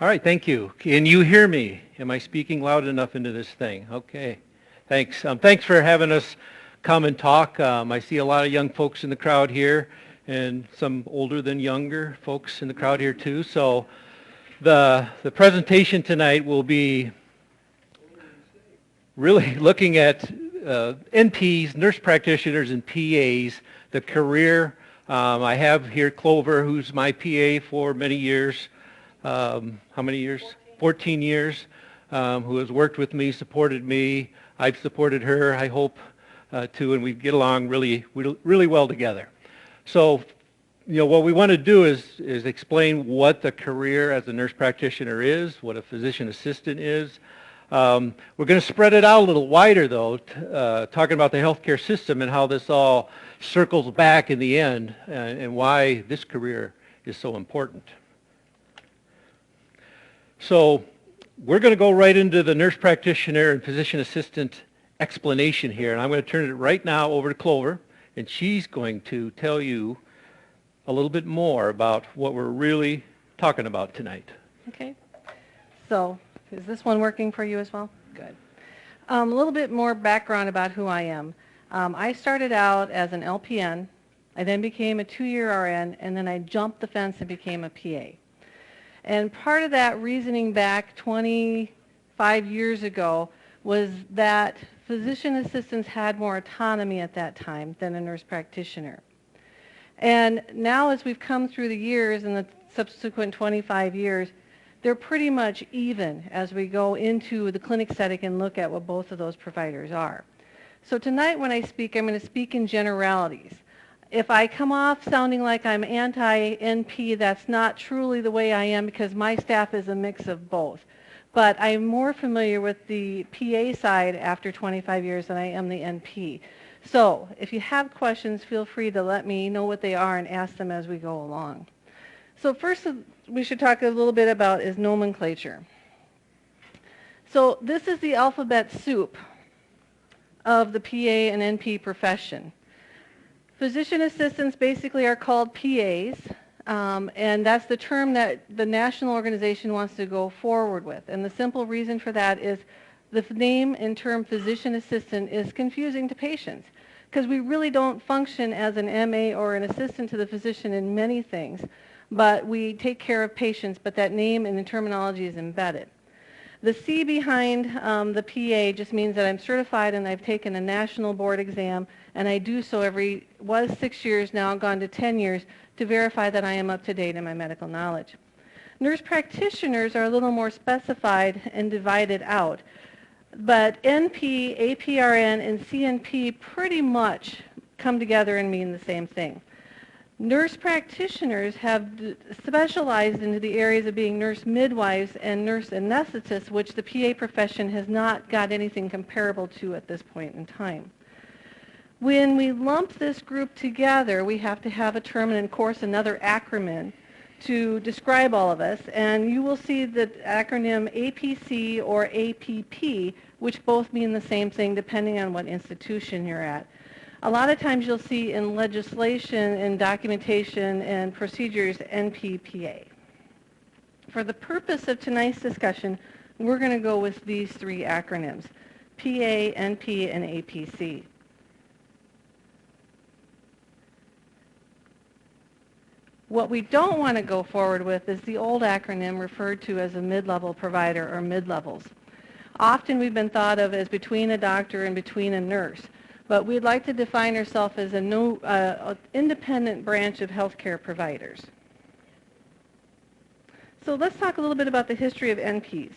All right, thank you. Can you hear me? Am I speaking loud enough into this thing? Okay, thanks. Thanks for having us come and talk. I see a lot of young folks in the crowd here and some older than younger folks in the crowd here too. So the presentation tonight will be really looking at NPs, nurse practitioners, and PAs, the career. I have here Clover, who's my PA for many years. How many years? 14 years, who has worked with me, supported me. I've supported her, I hope, too, and we get along really well together. So, what we want to do is explain what the career as a nurse practitioner is, what a physician assistant is. We're going to spread it out a little wider, though, talking about the healthcare system and how this all circles back in the end, and why this career is so important. So we're going to go right into the nurse practitioner and physician assistant explanation here, and I'm going to turn it right now over to Clover, and she's going to tell you a little bit more about what we're really talking about tonight. Okay. So is this one working for you as well? Good. A little bit more background about who I am. I started out as an LPN. I then became a 2-year RN, and then I jumped the fence and became a PA. And part of that reasoning back 25 years ago was that physician assistants had more autonomy at that time than a nurse practitioner. And now as we've come through the years and the subsequent 25 years, they're pretty much even as we go into the clinic setting and look at what both of those providers are. So tonight when I speak, I'm going to speak in generalities. If I come off sounding like I'm anti-NP, that's not truly the way I am, because my staff is a mix of both. But I'm more familiar with the PA side after 25 years than I am the NP. So if you have questions, feel free to let me know what they are and ask them as we go along. So first we should talk a little bit about is nomenclature. So this is the alphabet soup of the PA and NP profession. Physician assistants basically are called PAs, and that's the term that the national organization wants to go forward with. And the simple reason for that is the name and term physician assistant is confusing to patients, because we really don't function as an MA or an assistant to the physician in many things, but we take care of patients, but that name and the terminology is embedded. The C behind the PA just means that I'm certified and I've taken a national board exam, and I do so was 6 years, now gone to 10 years, to verify that I am up to date in my medical knowledge. Nurse practitioners are a little more specified and divided out, but NP, APRN, and CNP pretty much come together and mean the same thing. Nurse practitioners have specialized into the areas of being nurse midwives and nurse anesthetists, which the PA profession has not got anything comparable to at this point in time. When we lump this group together, we have to have a term and, of course, another acronym to describe all of us, and you will see the acronym APC or APP, which both mean the same thing depending on what institution you're at. A lot of times you'll see in legislation and documentation and procedures NPPA. For the purpose of tonight's discussion, we're going to go with these three acronyms, PA, NP, and APC. What we don't want to go forward with is the old acronym referred to as a mid-level provider or mid-levels. Often we've been thought of as between a doctor and between a nurse, but we'd like to define ourselves as an independent branch of healthcare providers. So let's talk a little bit about the history of NPs.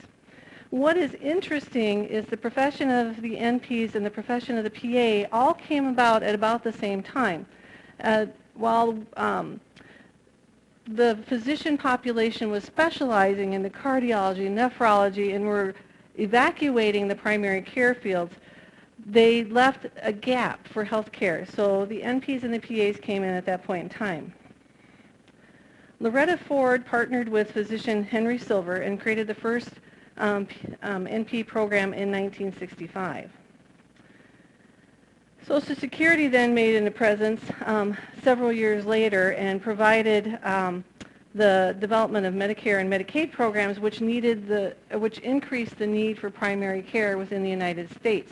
What is interesting is the profession of the NPs and the profession of the PA all came about at about the same time. While the physician population was specializing into cardiology, nephrology, and were evacuating the primary care fields, they left a gap for health care. So the NPs and the PAs came in at that point in time. Loretta Ford partnered with physician Henry Silver and created the first NP program in 1965. Social Security then made a presence several years later and provided the development of Medicare and Medicaid programs, which increased the need for primary care within the United States.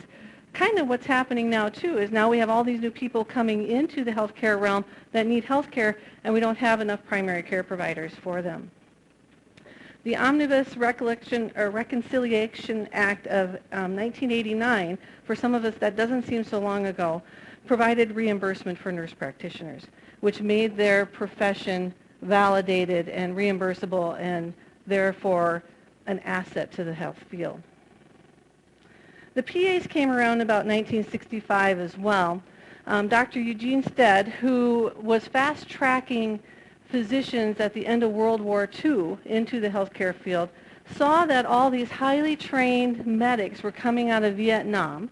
Kind of what's happening now too is now we have all these new people coming into the healthcare realm that need healthcare, and we don't have enough primary care providers for them. The Omnibus Reconciliation Act of 1989, for some of us that doesn't seem so long ago, provided reimbursement for nurse practitioners, which made their profession validated and reimbursable and therefore an asset to the health field. The PAs came around about 1965 as well. Dr. Eugene Stead, who was fast-tracking physicians at the end of World War II into the healthcare field, saw that all these highly trained medics were coming out of Vietnam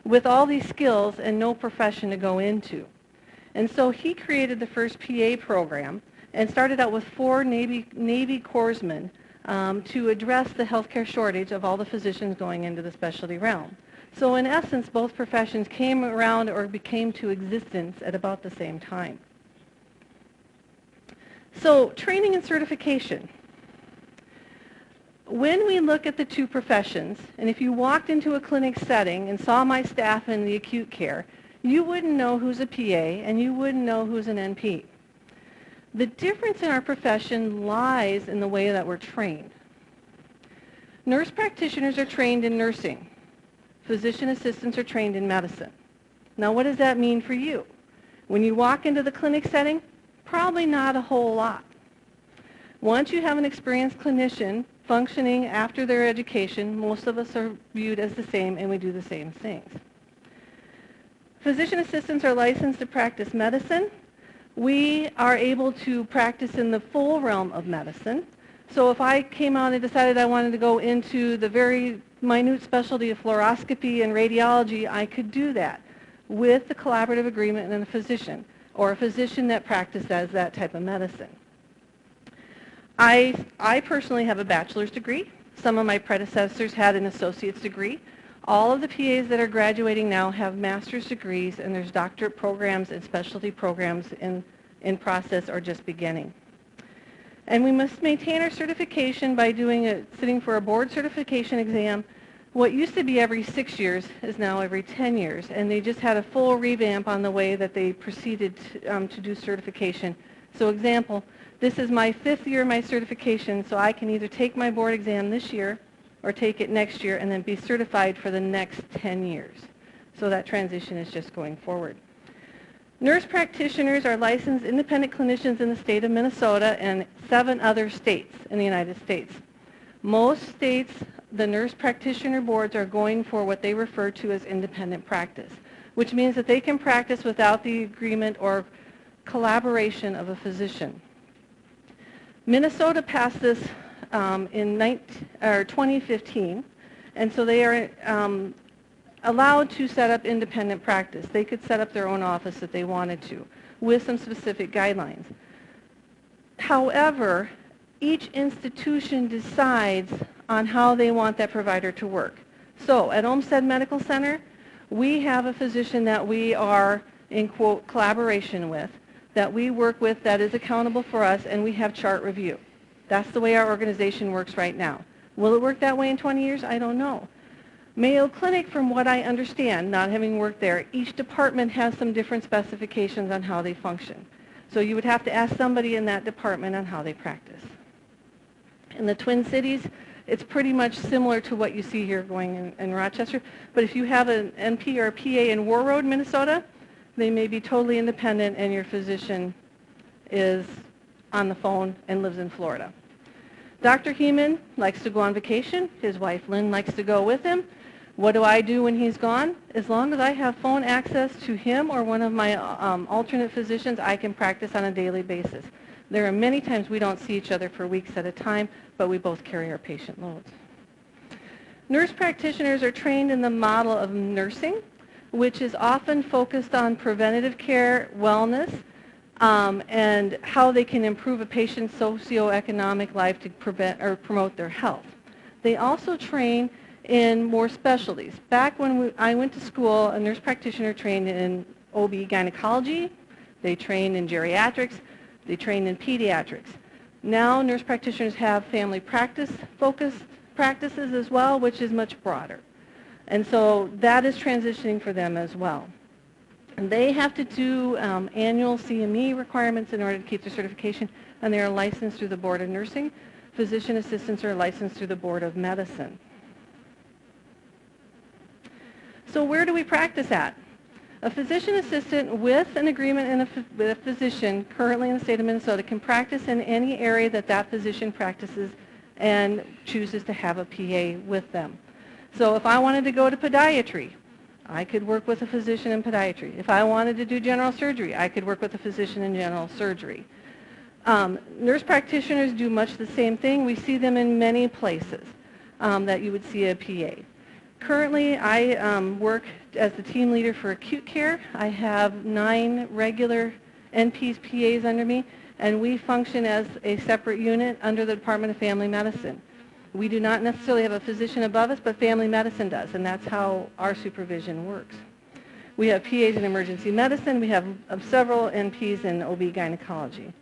with all these skills and no profession to go into. And so he created the first PA program and started out with 4 Navy corpsmen to address the healthcare shortage of all the physicians going into the specialty realm. So in essence, both professions came around or became to existence at about the same time. So training and certification. When we look at the two professions, and if you walked into a clinic setting and saw my staff in the acute care, you wouldn't know who's a PA and you wouldn't know who's an NP. The difference in our profession lies in the way that we're trained. Nurse practitioners are trained in nursing. Physician assistants are trained in medicine. Now, what does that mean for you? When you walk into the clinic setting, probably not a whole lot. Once you have an experienced clinician functioning after their education, most of us are viewed as the same and we do the same things. Physician assistants are licensed to practice medicine. We are able to practice in the full realm of medicine. So if I came out and decided I wanted to go into the very minute specialty of fluoroscopy and radiology, I could do that with the collaborative agreement and a physician, or a physician that practices that type of medicine. I personally have a bachelor's degree. Some of my predecessors had an associate's degree. All of the PAs that are graduating now have master's degrees, and there's doctorate programs and specialty programs in process or just beginning. And we must maintain our certification by sitting for a board certification exam. What used to be every 6 years is now every 10 years, and they just had a full revamp on the way that they proceeded to do certification. So example, this is my 5th year of my certification, so I can either take my board exam this year or take it next year and then be certified for the next 10 years. So that transition is just going forward. Nurse practitioners are licensed independent clinicians in the state of Minnesota and 7 other states in the United States. Most states, the nurse practitioner boards are going for what they refer to as independent practice, which means that they can practice without the agreement or collaboration of a physician. Minnesota passed this in 2015, and so they are allowed to set up independent practice. They could set up their own office if they wanted to, with some specific guidelines. However, each institution decides on how they want that provider to work. So at Olmsted Medical Center, we have a physician that we are in quote collaboration with, that we work with, that is accountable for us, and we have chart review. That's the way our organization works right now. Will it work that way in 20 years? I don't know. Mayo Clinic, from what I understand, not having worked there, each department has some different specifications on how they function. So you would have to ask somebody in that department on how they practice. In the Twin Cities, it's pretty much similar to what you see here going in Rochester. But if you have an NP or a PA in War Road, Minnesota, they may be totally independent and your physician is on the phone and lives in Florida. Dr. Heeman likes to go on vacation. His wife Lynn likes to go with him. What do I do when he's gone? As long as I have phone access to him or one of my alternate physicians, I can practice on a daily basis. There are many times we don't see each other for weeks at a time, but we both carry our patient loads. Nurse practitioners are trained in the model of nursing, which is often focused on preventative care, wellness, and how they can improve a patient's socioeconomic life to prevent or promote their health. They also train in more specialties. Back when I went to school, a nurse practitioner trained in OB gynecology, they trained in geriatrics, they trained in pediatrics. Now nurse practitioners have family practice focused practices as well, which is much broader. And so that is transitioning for them as well. And they have to do annual CME requirements in order to keep their certification, and they are licensed through the Board of Nursing. Physician assistants are licensed through the Board of Medicine. So where do we practice at? A physician assistant with an agreement with a physician currently in the state of Minnesota can practice in any area that that physician practices and chooses to have a PA with them. So if I wanted to go to podiatry, I could work with a physician in podiatry. If I wanted to do general surgery, I could work with a physician in general surgery. Nurse practitioners do much the same thing. We see them in many places that you would see a PA. Currently, I work as the team leader for acute care. I have 9 regular NPs, PAs under me, and we function as a separate unit under the Department of Family Medicine. We do not necessarily have a physician above us, but family medicine does, and that's how our supervision works. We have PAs in emergency medicine. We have several NPs in OB gynecology.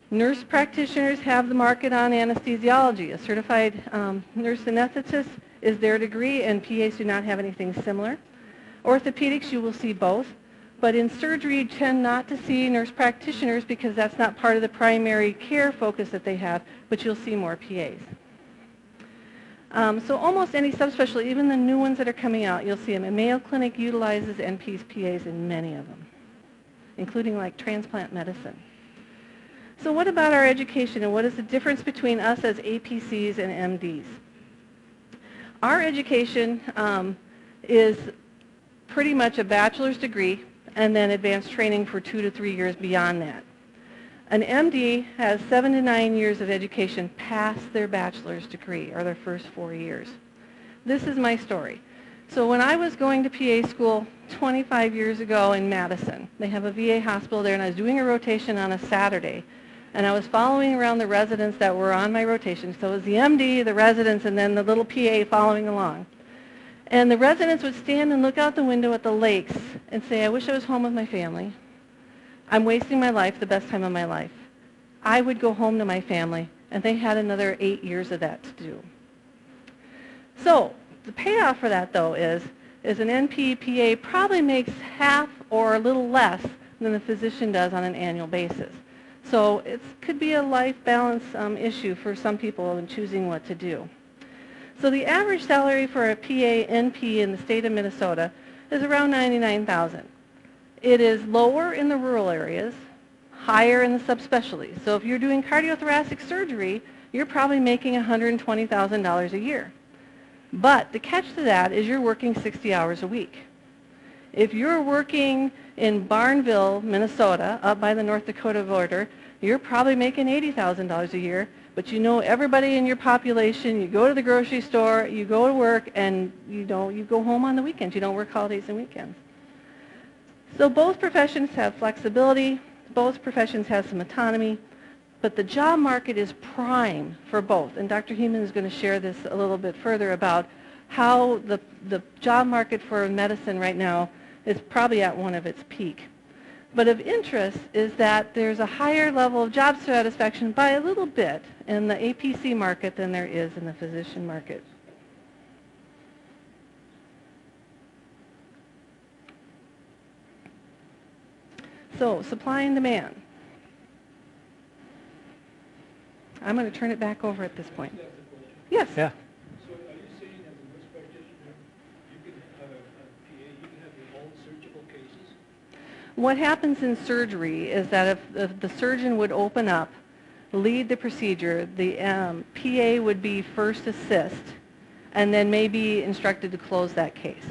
Nurse practitioners have the market on anesthesiology. A certified nurse anesthetist is their degree, and PAs do not have anything similar. Orthopedics, you will see both. But in surgery, you tend not to see nurse practitioners because that's not part of the primary care focus that they have, but you'll see more PAs. So almost any subspecialty, even the new ones that are coming out, you'll see them. And Mayo Clinic utilizes NPs, PAs in many of them, including like transplant medicine. So what about our education, and what is the difference between us as APCs and MDs? Our education is pretty much a bachelor's degree and then advanced training for 2 to 3 years beyond that. An MD has 7 to 9 years of education past their bachelor's degree, or their first 4 years. This is my story. So when I was going to PA school 25 years ago in Madison, they have a VA hospital there, and I was doing a rotation on a Saturday, and I was following around the residents that were on my rotation. So it was the MD, the residents, and then the little PA following along. And the residents would stand and look out the window at the lakes and say, I wish I was home with my family. I'm wasting my life, the best time of my life. I would go home to my family, and they had another 8 years of that to do. So the payoff for that, though, is an NP PA probably makes half or a little less than the physician does on an annual basis. So it could be a life balance issue for some people in choosing what to do. So the average salary for a PA NP in the state of Minnesota is around $99,000. It is lower in the rural areas, higher in the subspecialties. So if you're doing cardiothoracic surgery, you're probably making $120,000 a year. But the catch to that is you're working 60 hours a week. If you're working in Barnville, Minnesota, up by the North Dakota border, you're probably making $80,000 a year, but you know everybody in your population, you go to the grocery store, you go to work, and you go home on the weekends. You don't work holidays and weekends. So both professions have flexibility, both professions have some autonomy, but the job market is prime for both. And Dr. Heeman is going to share this a little bit further about how the job market for medicine right now is probably at one of its peak. But of interest is that there's a higher level of job satisfaction by a little bit in the APC market than there is in the physician market. So, supply and demand. I'm going to turn it back over at this point. Yes. Yeah. So are you saying as a nurse practitioner, you can have a PA, you can have your own surgical cases? What happens in surgery is that if the surgeon would open up, lead the procedure, the PA would be first assist, and then may be instructed to close that case.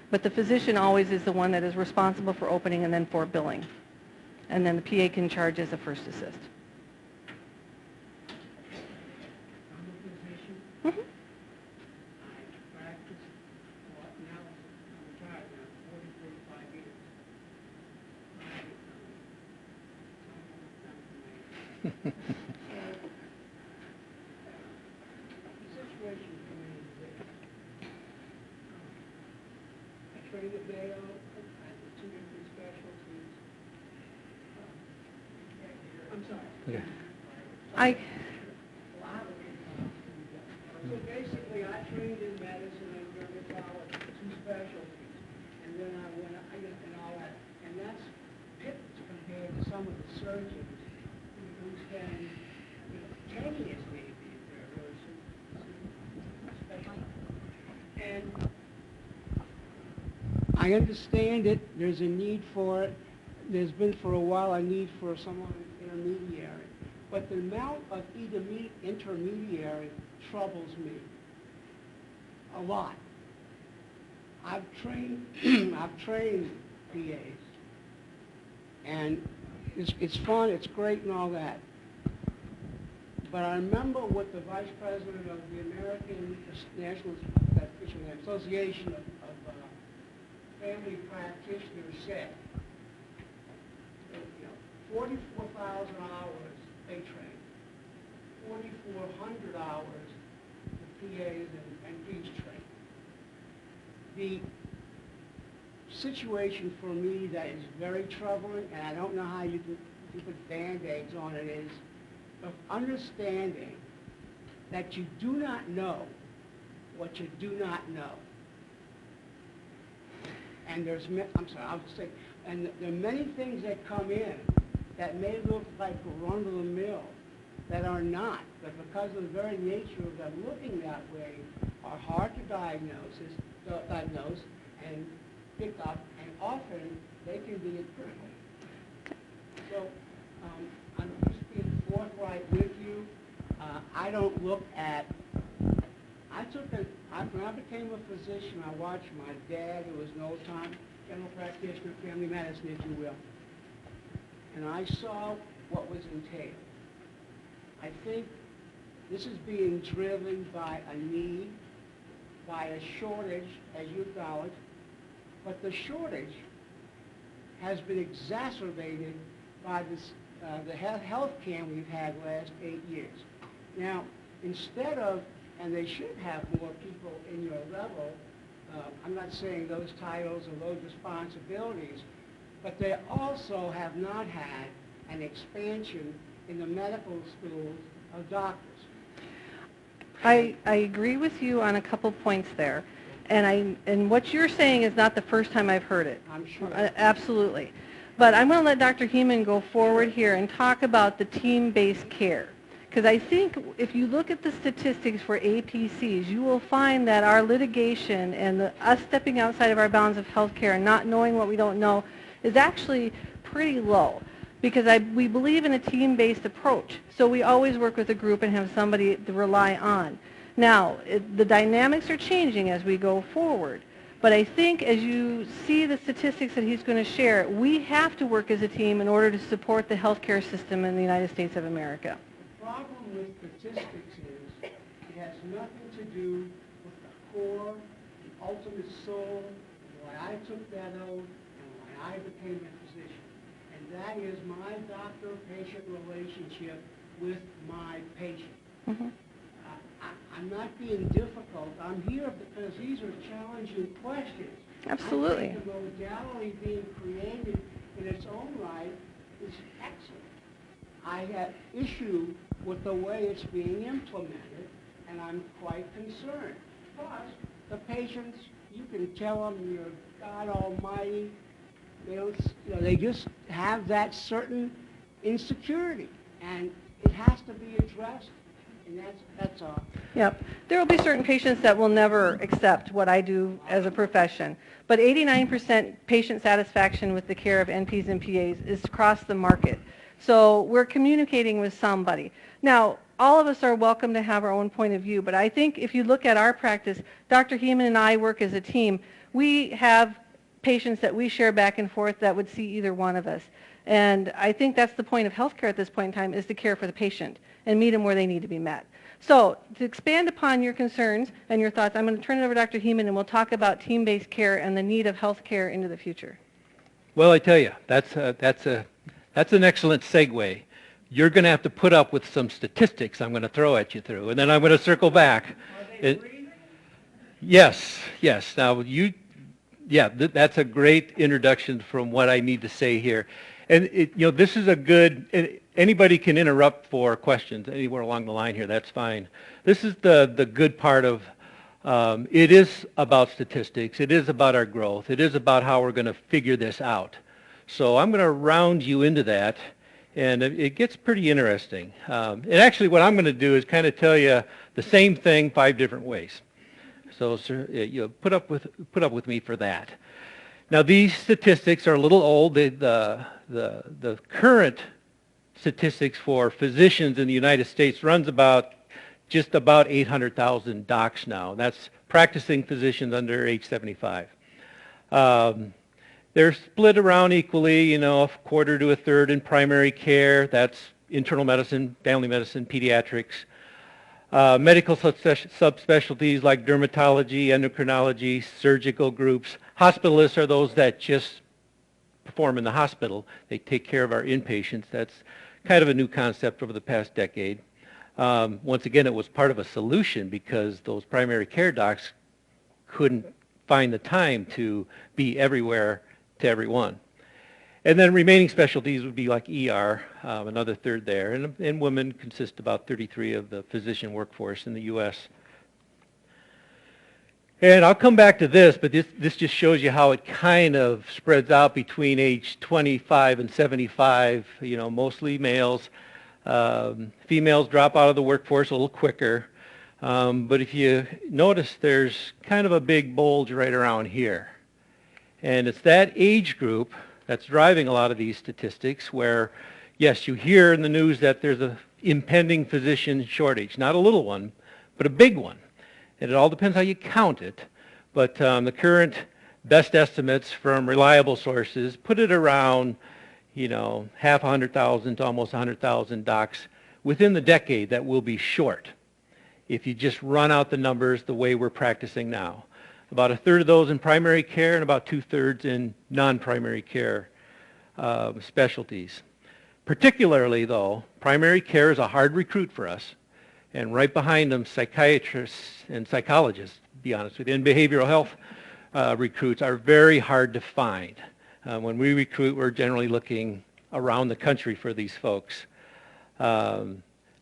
But the physician always is the one that is responsible for opening and then for billing. And then the PA can charge as a first assist. Mm-hmm. I practiced now, I'm retired now, 45 years. The situation for me is this. I trained at Mayo, I had the 2 different specialties. I'm sorry. Okay. I, So basically, I trained in medicine and dermatology, two specialties, and then I went, and all that, and that's picked compared to some of the surgeons who spend, 10 years maybe if they're really special. And I understand it, there's a need for it, there's been for a while a need for someone intermediary. But the amount of intermediary troubles me a lot. I've trained, I've trained PAs, and it's fun, it's great and all that. But I remember what the vice president of the American National Association of Family Practitioners said. 44,000 hours they train, 4,400 hours the PAs and NPs train. The situation for me that is very troubling, and I don't know how you can put Band-Aids on it, is of understanding that you do not know what you do not know. And there's, I'm sorry, I'll just say, and there are many things that come in that may look like run-of-the-mill that are not, but because of the very nature of them looking that way, are hard to diagnose and pick up, and often they can be critical. So I'm just being forthright with you. I don't look at, when I became a physician, I watched my dad, who was an old-time general practitioner, family medicine, if you will, and I saw what was entailed. I think this is being driven by a need, by a shortage, as you acknowledge, but the shortage has been exacerbated by this, the health care we've had last 8 years. Now, instead of, and they should have more people in your level, I'm not saying those titles or those responsibilities, but they also have not had an expansion in the medical schools of doctors. I agree with you on a couple points there. And what you're saying is not the first time I've heard it. I'm sure. Absolutely. But I'm going to let Dr. Heeman go forward here and talk about the team-based care. Because I think if you look at the statistics for APCs, you will find that our litigation and us stepping outside of our bounds of healthcare and not knowing what we don't know is actually pretty low. Because we believe in a team-based approach. So we always work with a group and have somebody to rely on. Now, the dynamics are changing as we go forward. But I think as you see the statistics that he's going to share, we have to work as a team in order to support the healthcare system in the United States of America. The problem with statistics is it has nothing to do with the core, the ultimate soul, why I took that oath, and why I became a physician. And that is my doctor-patient relationship with my patient. Mm-hmm. I'm not being difficult. I'm here because these are challenging questions. Absolutely. I think the modality being created in its own right is excellent. I have issue with the way it's being implemented, and I'm quite concerned. Plus, the patients, you can tell them you're God Almighty. They don't, they just have that certain insecurity, and it has to be addressed, and that's all. Yep. There will be certain patients that will never accept what I do as a profession, but 89% patient satisfaction with the care of NPs and PAs is across the market. So we're communicating with somebody. Now, all of us are welcome to have our own point of view, but I think if you look at our practice, Dr. Heeman and I work as a team. We have patients that we share back and forth that would see either one of us. And I think that's the point of healthcare at this point in time, is to care for the patient and meet them where they need to be met. So to expand upon your concerns and your thoughts, I'm going to turn it over to Dr. Heeman, and we'll talk about team-based care and the need of healthcare into the future. Well, I tell you, that's an excellent segue. You're going to have to put up with some statistics I'm going to throw at you through, and then I'm going to circle back. Yes. Now, that's a great introduction from what I need to say here. And this is a good, anybody can interrupt for questions anywhere along the line here, that's fine. This is the good part of, it is about statistics, it is about our growth, it is about how we're going to figure this out. So I'm going to round you into that, and it gets pretty interesting. And actually what I'm going to do is kind of tell you the same thing 5 different ways. So put up with me for that. Now these statistics are a little old. The current statistics for physicians in the United States runs just about 800,000 docs now. That's practicing physicians under age 75. They're split around equally, a quarter to a third in primary care. That's internal medicine, family medicine, pediatrics. Medical subspecialties like dermatology, endocrinology, surgical groups. Hospitalists are those that just perform in the hospital. They take care of our inpatients. That's kind of a new concept over the past decade. Once again, it was part of a solution because those primary care docs couldn't find the time to be everywhere to everyone. And then remaining specialties would be like ER, another third there. And women consist about 33 of the physician workforce in the U.S. And I'll come back to this, but this just shows you how it kind of spreads out between age 25 and 75, mostly males. Females drop out of the workforce a little quicker. But if you notice, there's kind of a big bulge right around here. And it's that age group that's driving a lot of these statistics where, yes, you hear in the news that there's an impending physician shortage. Not a little one, but a big one. And it all depends how you count it. But the current best estimates from reliable sources put it around, half 100,000 to almost 100,000 docs within the decade that will be short if you just run out the numbers the way we're practicing now. About a third of those in primary care and about 2/3 in non-primary care specialties. Particularly, though, primary care is a hard recruit for us. And right behind them, psychiatrists and psychologists, to be honest with you, and behavioral health recruits are very hard to find. When we recruit, we're generally looking around the country for these folks.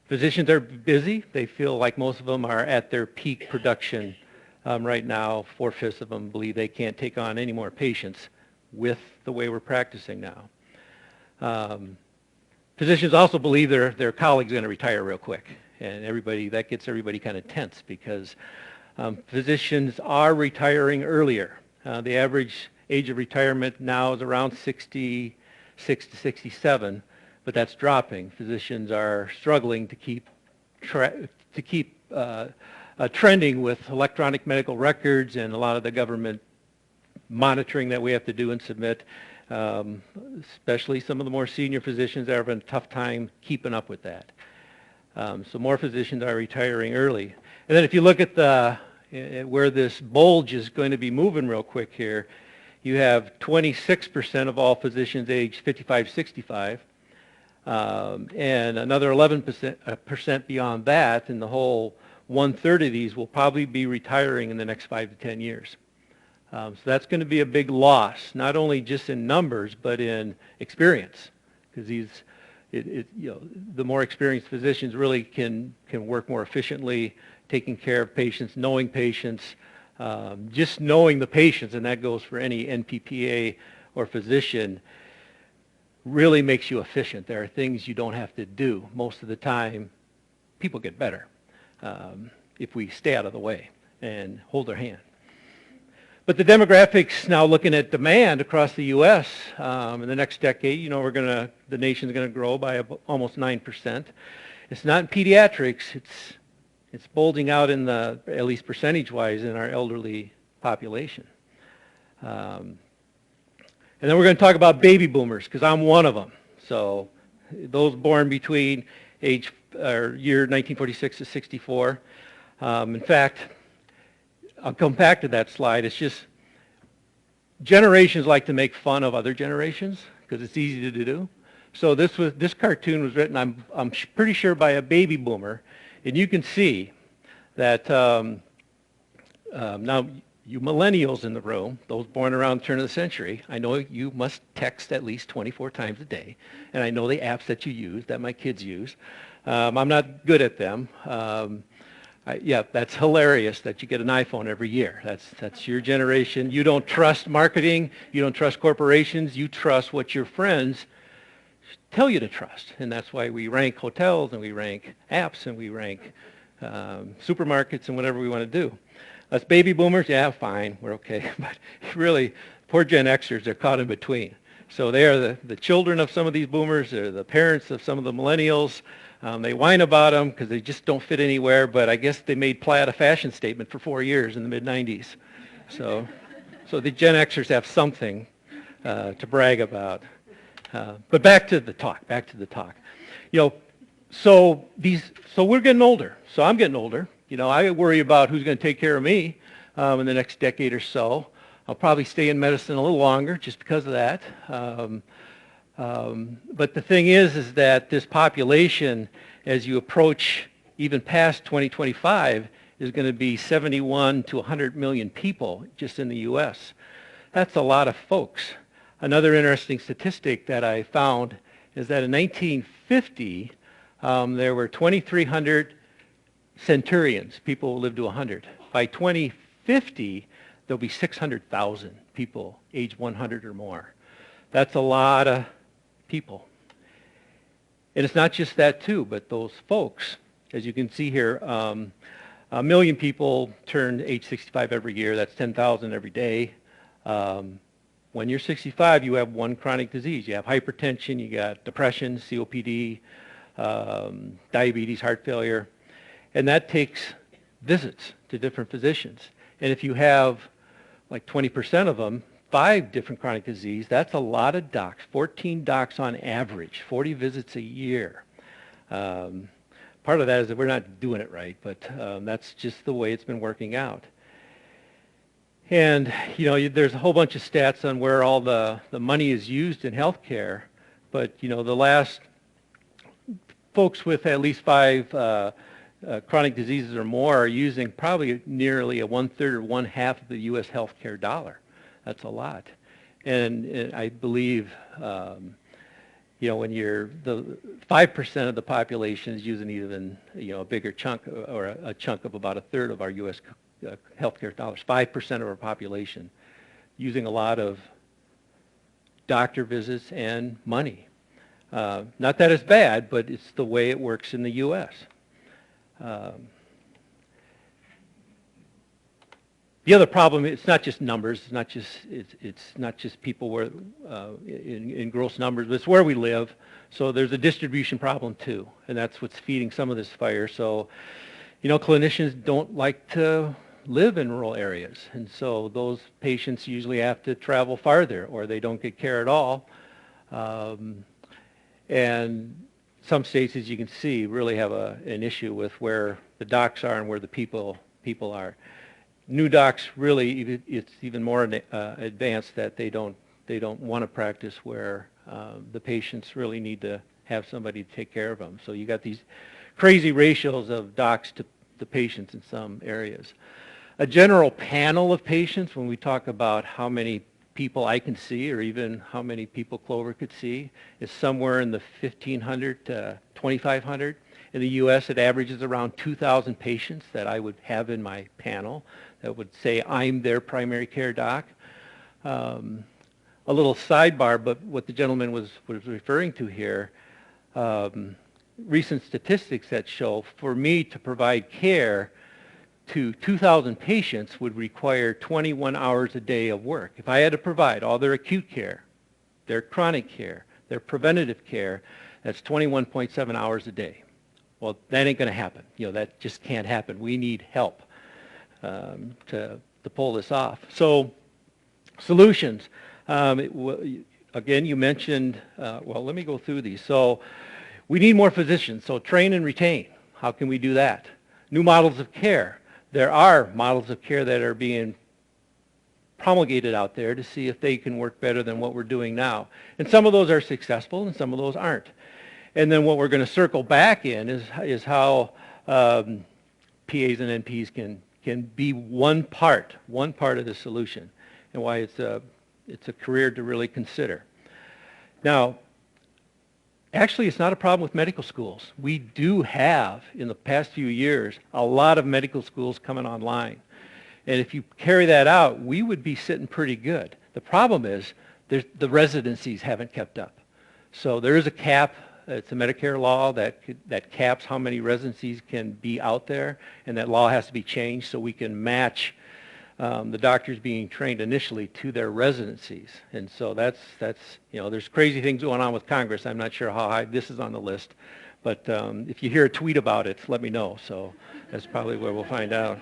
Physicians are busy. They feel like most of them are at their peak production right now. 4/5 of them believe they can't take on any more patients with the way we're practicing now. Physicians also believe their colleagues are going to retire real quick. And that gets everybody kind of tense because physicians are retiring earlier. The average age of retirement now is around 66 to 67, but that's dropping. Physicians are struggling to keep trending with electronic medical records and a lot of the government monitoring that we have to do and submit, especially some of the more senior physicians are having a tough time keeping up with that. So more physicians are retiring early. And then if you look at where this bulge is going to be moving real quick here, you have 26% of all physicians aged 55, 65, and another 11% beyond that, and the whole 1/3 of these will probably be retiring in the next 5 to 10 years. So that's going to be a big loss, not only just in numbers, but in experience, because the more experienced physicians really can work more efficiently, taking care of patients, knowing patients, just knowing the patients, and that goes for any NPPA or physician, really makes you efficient. There are things you don't have to do. Most of the time, people get better if we stay out of the way and hold their hand. But the demographics now looking at demand across the U.S. In the next decade, the nation's going to grow by almost 9%. It's not in pediatrics. It's bulging out at least percentage-wise, in our elderly population. And then we're going to talk about baby boomers, because I'm one of them. So those born between year 1946 to 64. In fact, I'll come back to that slide. It's just generations like to make fun of other generations because it's easy to do. So this cartoon was written, I'm pretty sure, by a baby boomer, and you can see that now You millennials in the room, those born around the turn of the century, I know you must text at least 24 times a day, and I know the apps that you use, that my kids use. I'm not good at them. Yeah, that's hilarious that you get an iPhone every year. That's your generation. You don't trust marketing. You don't trust corporations. You trust what your friends tell you to trust. And that's why we rank hotels and we rank apps and we rank supermarkets and whatever we want to do. Us baby boomers, yeah, fine, we're okay. But really, poor Gen Xers, they're caught in between. So they are the children of some of these boomers. They're the parents of some of the millennials. They whine about them because they just don't fit anywhere, but I guess they made plaid a fashion statement for 4 years in the mid-'90s. So the Gen Xers have something to brag about. But back to the talk. You know, so we're getting older. So I'm getting older. You know, I worry about who's going to take care of me in the next decade or so. I'll probably stay in medicine a little longer just because of that. But the thing is that this population, as you approach even past 2025, is going to be 71 to 100 million people just in the U.S. That's a lot of folks. Another interesting statistic that I found is that in 1950, there were 2,300 centurions, people who lived to 100. By 2050, there'll be 600,000 people age 100 or more. That's a lot of people. And it's not just that too, but those folks, as you can see here, 1 million people turn age 65 every year. That's 10,000 every day. When you're 65, you have one chronic disease. You have hypertension, you got depression, COPD, diabetes, heart failure. And that takes visits to different physicians. And if you have like 20% of them, 5 different chronic disease, that's a lot of docs, 14 docs on average, 40 visits a year. Part of that is that we're not doing it right, but that's just the way it's been working out. And, you know, there's a whole bunch of stats on where all the money is used in healthcare, but, you know, the last folks with at least 5 chronic diseases or more are using probably nearly a 1/3 or 1/2 of the U.S. healthcare dollar. That's a lot. And I believe, you know, when you're the 5% of the population is using even, you know, a bigger chunk or a chunk of about 1/3 of our U.S. Healthcare dollars, 5% of our population using a lot of doctor visits and money. Not that it's bad, but it's the way it works in the U.S. The other problem, it's not just numbers, it's not just people where, in gross numbers, but it's where we live. So there's a distribution problem too, and that's what's feeding some of this fire. So, you know, clinicians don't like to live in rural areas, and so those patients usually have to travel farther, or they don't get care at all. And some states, as you can see, really have an issue with where the docs are and where the people are. New docs really, it's even more advanced that they don't want to practice where the patients really need to have somebody to take care of them. So you got these crazy ratios of docs to the patients in some areas. A general panel of patients, when we talk about how many people I can see or even how many people Clover could see, is somewhere in the 1,500 to 2,500. In the U.S., it averages around 2,000 patients that I would have in my panel that would say I'm their primary care doc. A little sidebar, but what the gentleman was referring to here, recent statistics that show for me to provide care to 2,000 patients would require 21 hours a day of work. If I had to provide all their acute care, their chronic care, their preventative care, that's 21.7 hours a day. Well, that ain't going to happen. You know, that just can't happen. We need help to pull this off. So, solutions. Again, you mentioned, well, let me go through these. So, we need more physicians. So, train and retain. How can we do that? New models of care. There are models of care that are being promulgated out there to see if they can work better than what we're doing now. And some of those are successful and some of those aren't. And then what we're going to circle back in is how PAs and NPs can can be one part of the solution, and why it's a career to really consider. Now, actually, it's not a problem with medical schools. We do have, in the past few years, a lot of medical schools coming online. And if you carry that out, we would be sitting pretty good. The problem is the residencies haven't kept up. So there is a cap. It's a Medicare law that caps how many residencies can be out there, and that law has to be changed so we can match the doctors being trained initially to their residencies. And so that's there's crazy things going on with Congress. I'm not sure how high this is on the list, but if you hear a tweet about it, let me know. So that's probably where we'll find out.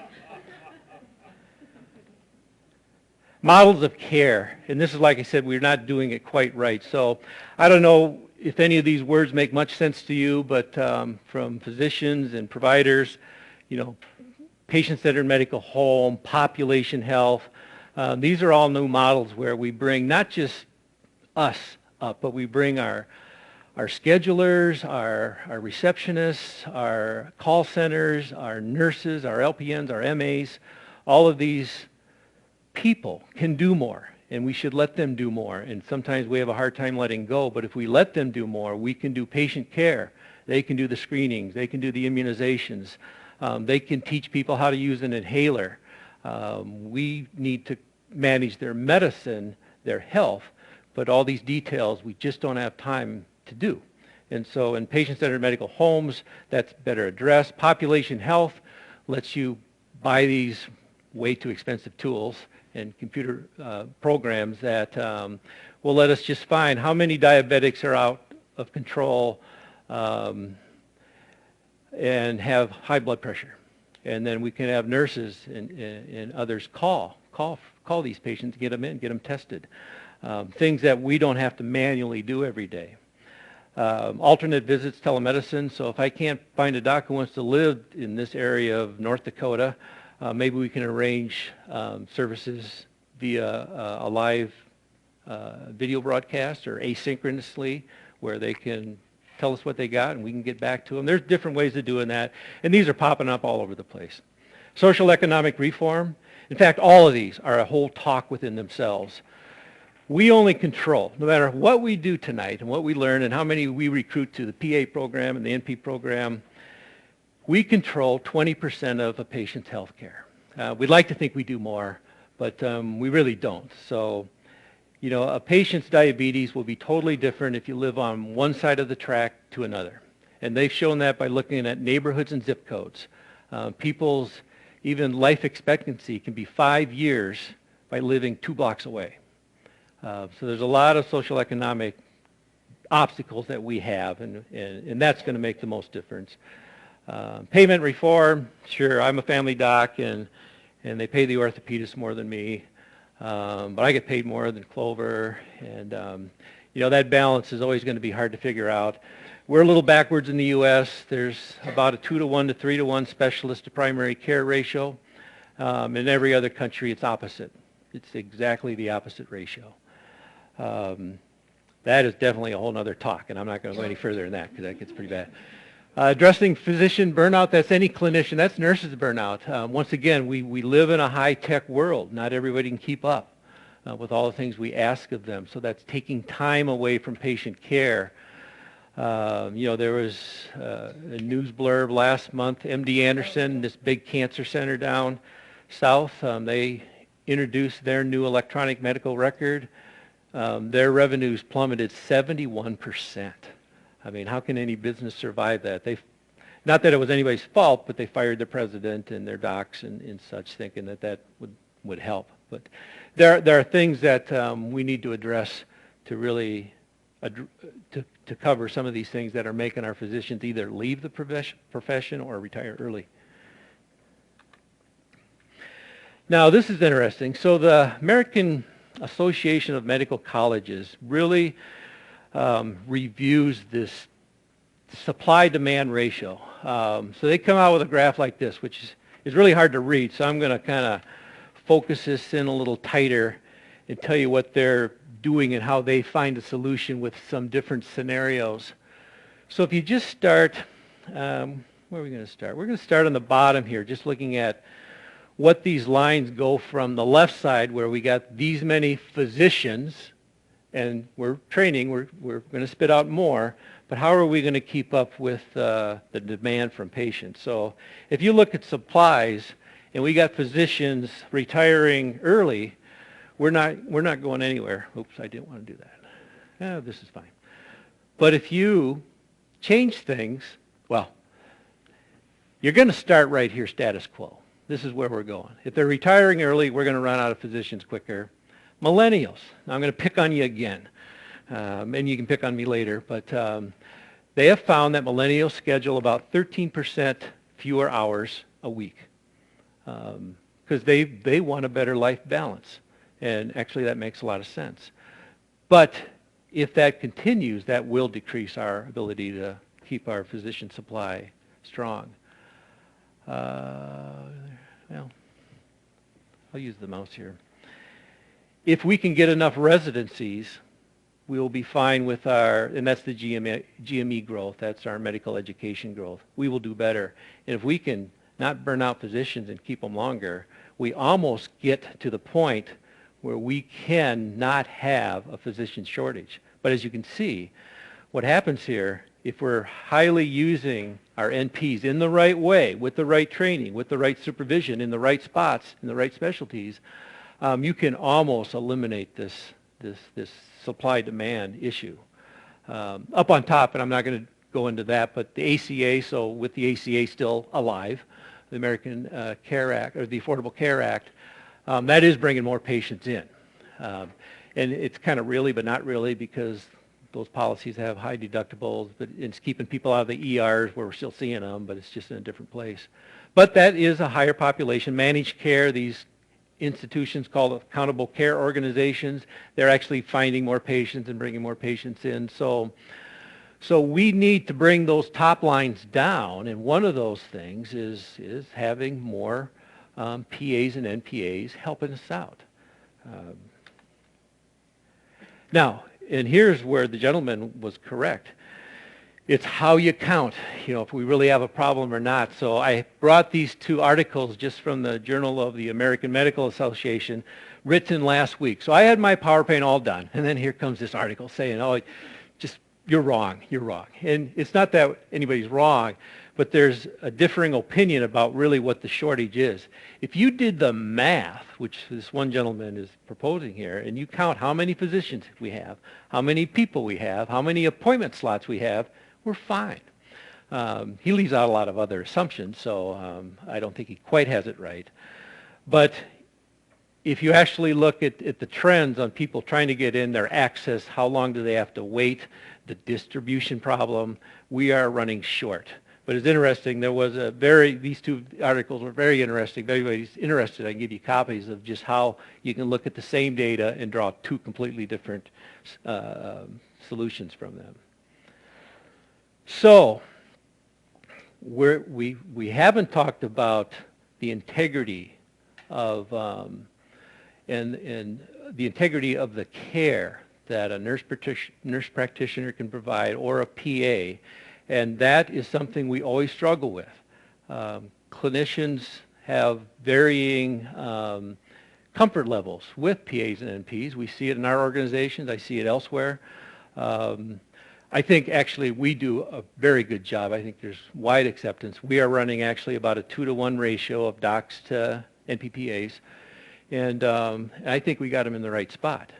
Models of care, and this is, like I said, we're not doing it quite right. So I don't know if any of these words make much sense to you, but from physicians and providers, patient-centered medical home, population health, these are all new models where we bring not just us up, but we bring our schedulers, our receptionists, our call centers, our nurses, our LPNs, our MAs. All of these people can do more, and we should let them do more. And sometimes we have a hard time letting go, but if we let them do more, we can do patient care. They can do the screenings. They can do the immunizations. They can teach people how to use an inhaler. We need to manage their medicine, their health, but all these details we just don't have time to do. And so in patient-centered medical homes, that's better addressed. Population health lets you buy these way too expensive tools and computer programs that will let us just find how many diabetics are out of control and have high blood pressure. And then we can have nurses and others call these patients, get them in, get them tested. Things that we don't have to manually do every day. Alternate visits, telemedicine. So if I can't find a doc who wants to live in this area of North Dakota, maybe we can arrange services via a live video broadcast or asynchronously, where they can tell us what they got and we can get back to them. There's different ways of doing that, and these are popping up all over the place. Social economic reform. In fact, all of these are a whole talk within themselves. We only control, no matter what we do tonight and what we learn and how many we recruit to the PA program and the NP program, we control 20% of a patient's health care. We'd like to think we do more, but we really don't. So, a patient's diabetes will be totally different if you live on one side of the track to another. And they've shown that by looking at neighborhoods and zip codes. People's even life expectancy can be 5 years by living 2 blocks away. So there's a lot of social economic obstacles that we have, and that's going to make the most difference. Payment reform, sure, I'm a family doc, and they pay the orthopedist more than me, but I get paid more than Clover, and that balance is always going to be hard to figure out. We're a little backwards in the U.S. There's about a 2-to-1 to 3-to-1 specialist to primary care ratio. In every other country, it's opposite. It's exactly the opposite ratio. That is definitely a whole other talk, and I'm not going to go any further than that because that gets pretty bad. Addressing physician burnout, that's any clinician, that's nurses burnout. Once again, we live in a high-tech world. Not everybody can keep up with all the things we ask of them, so that's taking time away from patient care. There was a news blurb last month, MD Anderson, this big cancer center down south, they introduced their new electronic medical record. Their revenues plummeted 71%. I mean, how can any business survive that? Not that it was anybody's fault, but they fired the president and their docs and such, thinking that would help. But there are things that we need to address to really to cover some of these things that are making our physicians either leave the profession or retire early. Now, this is interesting. So the American Association of Medical Colleges really reviews this supply-demand ratio. So they come out with a graph like this, which is really hard to read. So I'm going to kind of focus this in a little tighter and tell you what they're doing and how they find a solution with some different scenarios. So if you just start, where are we going to start? We're going to start on the bottom here, just looking at what these lines go from the left side where we got these many physicians and we're training, we're going to spit out more, but how are we going to keep up with the demand from patients? So if you look at supplies and we got physicians retiring early, we're not going anywhere. Oops, I didn't want to do that. This is fine. But if you change things, well, you're going to start right here status quo. This is where we're going. If they're retiring early, we're going to run out of physicians quicker. Millennials, now I'm going to pick on you again, and you can pick on me later, but they have found that millennials schedule about 13% fewer hours a week because they want a better life balance, and actually that makes a lot of sense. But if that continues, that will decrease our ability to keep our physician supply strong. Well, I'll use the mouse here. If we can get enough residencies, we will be fine with our, and that's the GME growth, that's our medical education growth. We will do better. And if we can not burn out physicians and keep them longer, we almost get to the point where we can not have a physician shortage. But as you can see, what happens here, if we're highly using our NPs in the right way, with the right training, with the right supervision, in the right spots, in the right specialties, you can almost eliminate this supply-demand issue. Up on top, and I'm not going to go into that, but the ACA, so with the ACA still alive, the American Care Act, or the Affordable Care Act, that is bringing more patients in. And it's kind of really, but not really, because those policies have high deductibles, but it's keeping people out of the ERs where we're still seeing them, but it's just in a different place. But that is a higher population. Managed care, these institutions called accountable care organizations, they're actually finding more patients and bringing more patients in. So we need to bring those top lines down, and one of those things is having more PAs and NPAs helping us out. Now, and here's where the gentleman was correct. It's how you count, if we really have a problem or not. So I brought these two articles just from the Journal of the American Medical Association, written last week. So I had my PowerPoint all done, and then here comes this article saying, oh, just, you're wrong. And it's not that anybody's wrong, but there's a differing opinion about really what the shortage is. If you did the math, which this one gentleman is proposing here, and you count how many physicians we have, how many people we have, how many appointment slots we have, we're fine. He leaves out a lot of other assumptions, so I don't think he quite has it right. But if you actually look at the trends on people trying to get in, their access, how long do they have to wait, the distribution problem, we are running short. But it's interesting, these two articles were very interesting. If anybody's interested, I can give you copies of just how you can look at the same data and draw two completely different solutions from them. So we haven't talked about the integrity of and the integrity of the care that a nurse practitioner can provide, or a PA, and that is something we always struggle with. Clinicians have varying comfort levels with PAs and NPs. We see it in our organizations. I see it elsewhere. I think actually we do a very good job. I think there's wide acceptance. We are running actually about a 2-to-1 ratio of docs to NPPAs, and I think we got them in the right spot.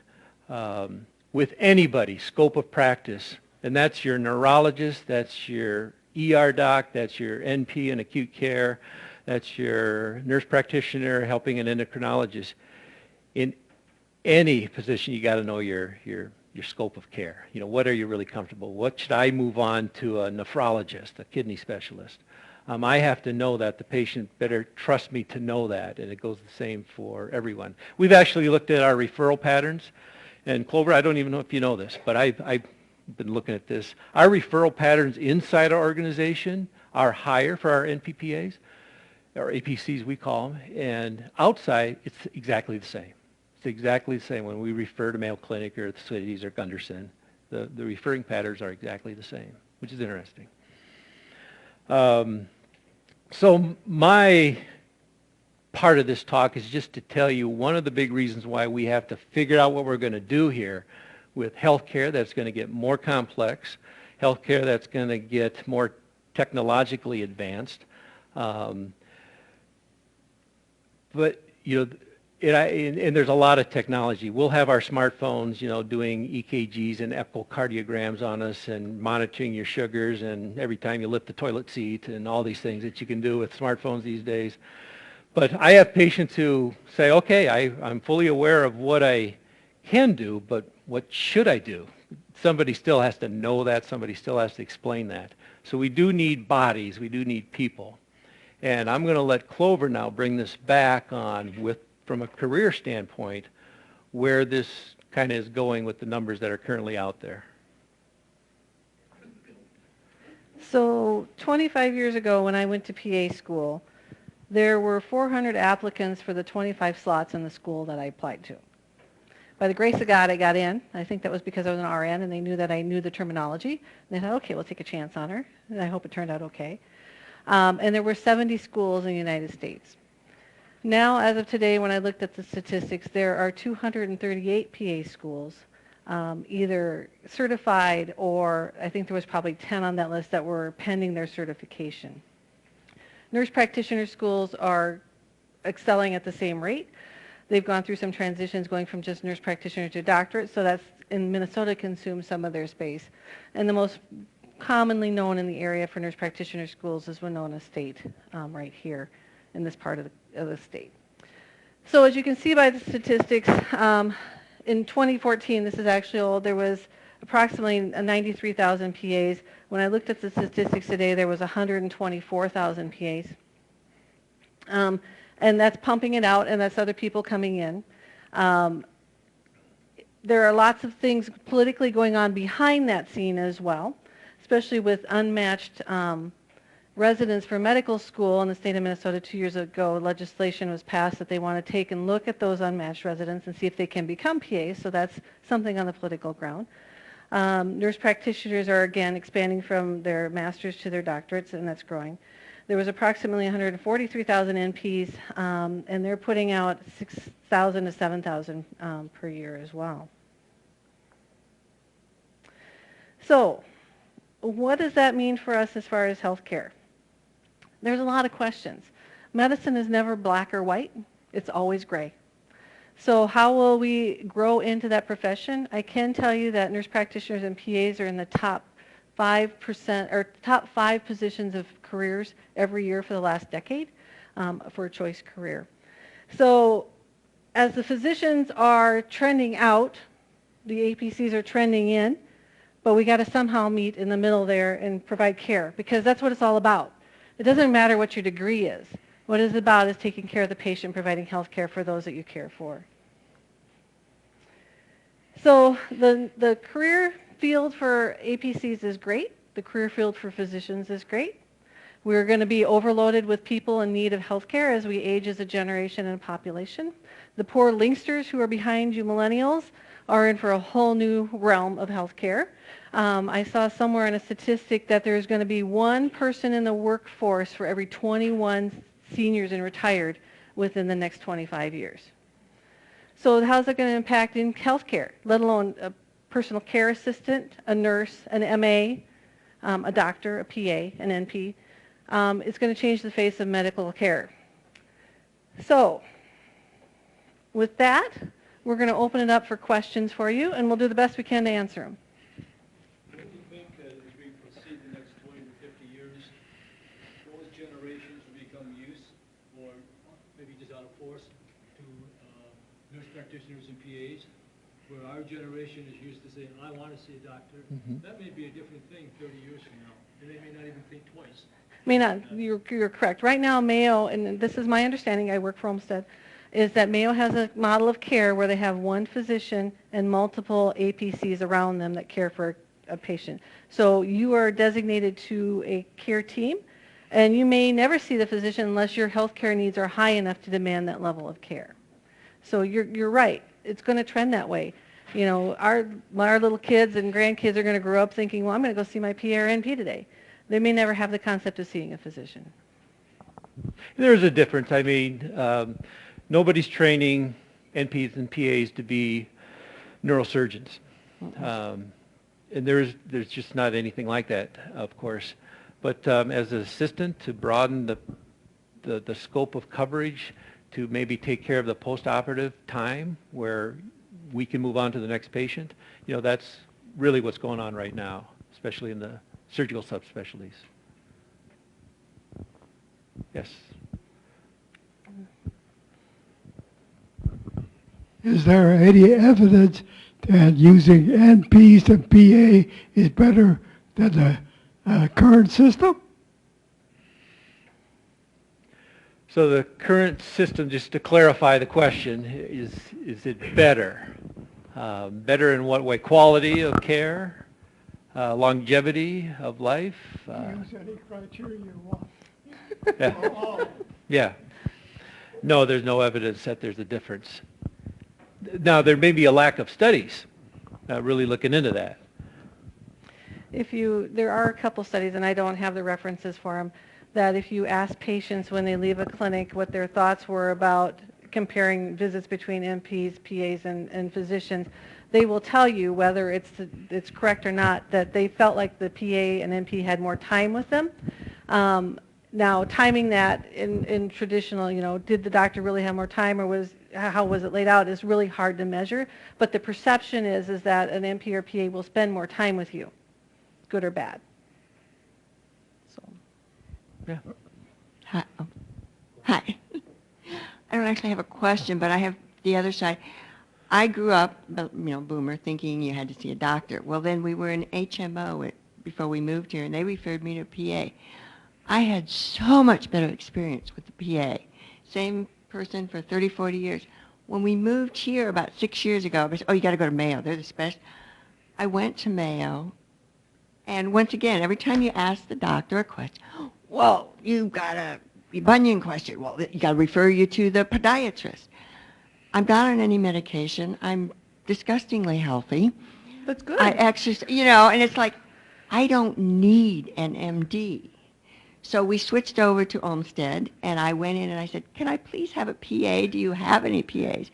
With anybody, scope of practice, and that's your neurologist, that's your ER doc, that's your NP in acute care, that's your nurse practitioner helping an endocrinologist. In any position, you got to know your scope of care. What are you really comfortable? What should I move on to a nephrologist, a kidney specialist? I have to know that. The patient better trust me to know that, and it goes the same for everyone. We've actually looked at our referral patterns, and Clover, I don't even know if you know this, but I've been looking at this. Our referral patterns inside our organization are higher for our NPPAs, or APCs we call them, and outside it's exactly the same. It's exactly the same when we refer to Mayo Clinic or the cities or Gunderson. The referring patterns are exactly the same, which is interesting. So my part of this talk is just to tell you one of the big reasons why we have to figure out what we're going to do here with healthcare that's going to get more complex, healthcare that's going to get more technologically advanced. But, you know, and there's a lot of technology. We'll have our smartphones, you know, doing EKGs and echocardiograms on us and monitoring your sugars and every time you lift the toilet seat and all these things that you can do with smartphones these days. But I have patients who say, okay, I'm fully aware of what I can do, but what should I do? Somebody still has to know that. Somebody still has to explain that. So we do need bodies. We do need people. And I'm going to let Clover now bring this back on from a career standpoint, where this kind of is going with the numbers that are currently out there. So 25 years ago when I went to PA school, there were 400 applicants for the 25 slots in the school that I applied to. By the grace of God, I got in. I think that was because I was an RN and they knew that I knew the terminology. And they thought, okay, we'll take a chance on her. And I hope it turned out okay. And there were 70 schools in the United States. Now, as of today, when I looked at the statistics, there are 238 PA schools, either certified or I think there was probably 10 on that list that were pending their certification. Nurse practitioner schools are excelling at the same rate. They've gone through some transitions going from just nurse practitioner to doctorate, so that's in Minnesota consumes some of their space. And the most commonly known in the area for nurse practitioner schools is Winona State, right here in this part of the state. So as you can see by the statistics, in 2014, this is actually old, there was approximately 93,000 PAs. When I looked at the statistics today, there was 124,000 PAs. And that's pumping it out, and that's other people coming in. There are lots of things politically going on behind that scene as well, especially with unmatched residents for medical school in the state of Minnesota 2 years ago. Legislation was passed that they want to take and look at those unmatched residents and see if they can become PAs, so that's something on the political ground. Nurse practitioners are again expanding from their masters to their doctorates, and that's growing. There was approximately 143,000 NPs, and they're putting out 6,000 to 7,000 per year as well. So, what does that mean for us as far as healthcare? There's a lot of questions. Medicine is never black or white. It's always gray. So how will we grow into that profession? I can tell you that nurse practitioners and PAs are in the top 5% or top 5 positions of careers every year for the last decade for a choice career. So as the physicians are trending out, the APCs are trending in, but we got to somehow meet in the middle there and provide care, because that's what it's all about. It doesn't matter what your degree is. What it's about is taking care of the patient, providing health care for those that you care for. So the career field for APCs is great. The career field for physicians is great. We're going to be overloaded with people in need of health care as we age as a generation and a population. The poor linksters who are behind you millennials are in for a whole new realm of health care. I saw somewhere in a statistic that there's going to be one person in the workforce for every 21 seniors and retired within the next 25 years. So how's that going to impact in healthcare, let alone a personal care assistant, a nurse, an MA, a doctor, a PA, an NP? It's going to change the face of medical care. So with that, we're going to open it up for questions for you, and we'll do the best we can to answer them. What do you think as we proceed the next 20 to 50 years, those generations will become used, or maybe just out of force, to nurse practitioners and PAs, where our generation is used to saying, I want to see a doctor. That may be a different thing 30 years from now, and they may not even think twice. You're correct. Right now, Mayo, and this is my understanding, I work for Olmsted, is that Mayo has a model of care where they have one physician and multiple APCs around them that care for a patient. So you are designated to a care team, and you may never see the physician unless your health care needs are high enough to demand that level of care. So you're right. It's going to trend that way. You know, our little kids and grandkids are going to grow up thinking, well, I'm going to go see my PA or NP today. They may never have the concept of seeing a physician. There's a difference. I mean, nobody's training NPs and PAs to be neurosurgeons. And there's just not anything like that, of course. But as an assistant, to broaden the scope of coverage, to maybe take care of the post-operative time where we can move on to the next patient, you know, that's really what's going on right now, especially in the surgical subspecialties. Yes. Is there any evidence that using NPs and PA is better than the current system? So the current system, just to clarify the question, is it better? Better in what way? Quality of care? Longevity of life? Use any criteria you want. Yeah. Yeah. No, there's no evidence that there's a difference. Now, there may be a lack of studies really looking into that. There are a couple studies, and I don't have the references for them, that if you ask patients when they leave a clinic what their thoughts were about comparing visits between NPs, PAs, and physicians, they will tell you whether it's correct or not that they felt like the PA and NP had more time with them. Now, timing that in traditional, you know, did the doctor really have more time, or how was it laid out, is really hard to measure. But the perception is that an NP or PA will spend more time with you, good or bad. So. Yeah. Hi. Hi. I don't actually have a question, but I have the other side. I grew up, you know, boomer, thinking you had to see a doctor. Well, then we were in HMO before we moved here, and they referred me to a PA. I had so much better experience with the PA. Same person for 30, 40 years. When we moved here about 6 years ago, I said, oh, you got to go to Mayo. They're the special. I went to Mayo, and once again, every time you ask the doctor a question, well, you've got a bunion question. Well, you got to refer you to the podiatrist. I'm not on any medication. I'm disgustingly healthy. That's good. I exercise, you know, and it's like, I don't need an MD. So we switched over to Olmsted, and I went in and I said, can I please have a PA? Do you have any PAs?